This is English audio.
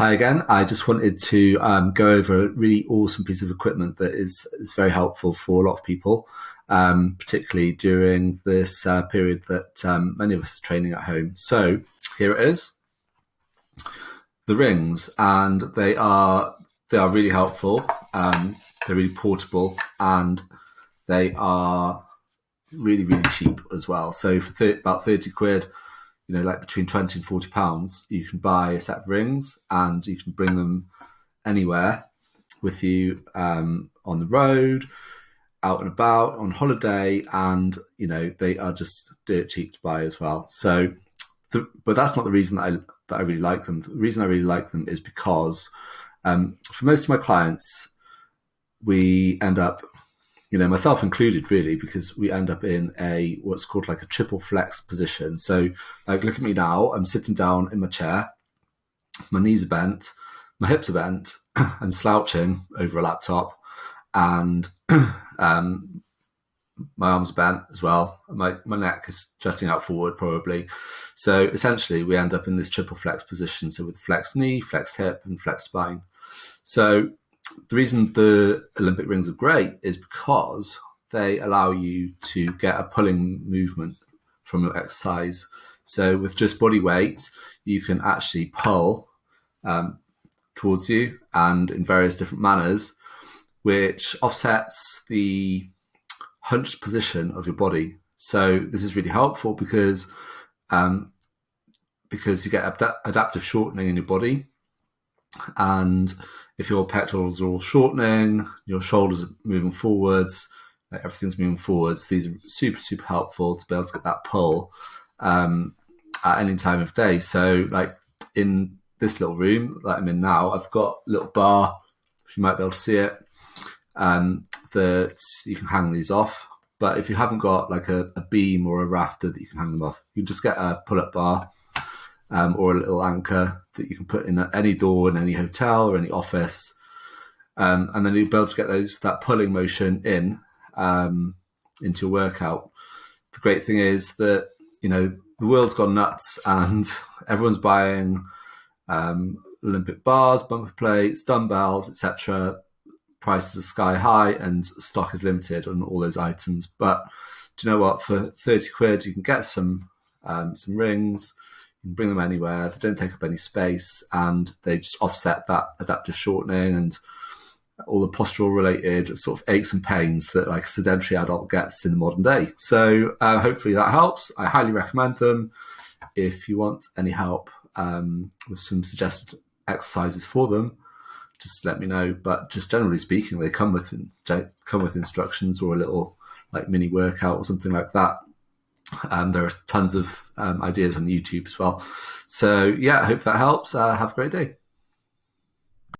Hi again. I just wanted to go over a really awesome piece of equipment that is very helpful for a lot of people, particularly during this period that many of us are training at home. So here it is, the rings, and they are really helpful. They're really portable, and they are really cheap as well. So for about 30 quid, like between 20 and £40, you can buy a set of rings and you can bring them anywhere with you, on the road, out and about, on holiday, and they are just dirt cheap to buy as well. So, but that's not the reason that I really like them. The reason I really like them is because, for most of my clients, we end up, myself included, really, because we end up in what's called like a triple flex position. So, like, look at me now. I'm sitting down in my chair. My knees are bent, my hips are bent. I'm slouching over a laptop, and my arms are bent as well. My neck is jutting out forward, probably. So essentially, we end up in this triple flex position. So with flexed knee, flexed hip, and flexed spine. So the reason the Olympic rings are great is because they allow you to get a pulling movement from your exercise. So with just body weight, you can actually pull towards you and in various different manners, which offsets the hunched position of your body. So this is really helpful because you get adaptive shortening in your body. And if your pectorals are all shortening, your shoulders are moving forwards, like everything's moving forwards, these are super helpful to be able to get that pull at any time of day. So like in this little room that I'm in now, I've got a little bar, you might be able to see it, that you can hang these off. But if you haven't got like a beam or a rafter that you can hang them off, you just get a pull-up bar, or a little anchor that you can put in any door in any hotel or any office. And then you'll be able to get that pulling motion into your workout. The great thing is that, the world's gone nuts and everyone's buying Olympic bars, bumper plates, dumbbells, etc. Prices are sky high and stock is limited on all those items. But do you know what? For 30 quid, you can get some rings. You can bring them anywhere. They don't take up any space, and they just offset that adaptive shortening and all the postural related sort of aches and pains that like a sedentary adult gets in the modern day. So hopefully that helps. I highly recommend them. If you want any help with some suggested exercises for them, just let me know. But just generally speaking, they come with instructions or a little like mini workout or something like that. There are tons of ideas on YouTube as well. So yeah, I hope that helps. Have a great day.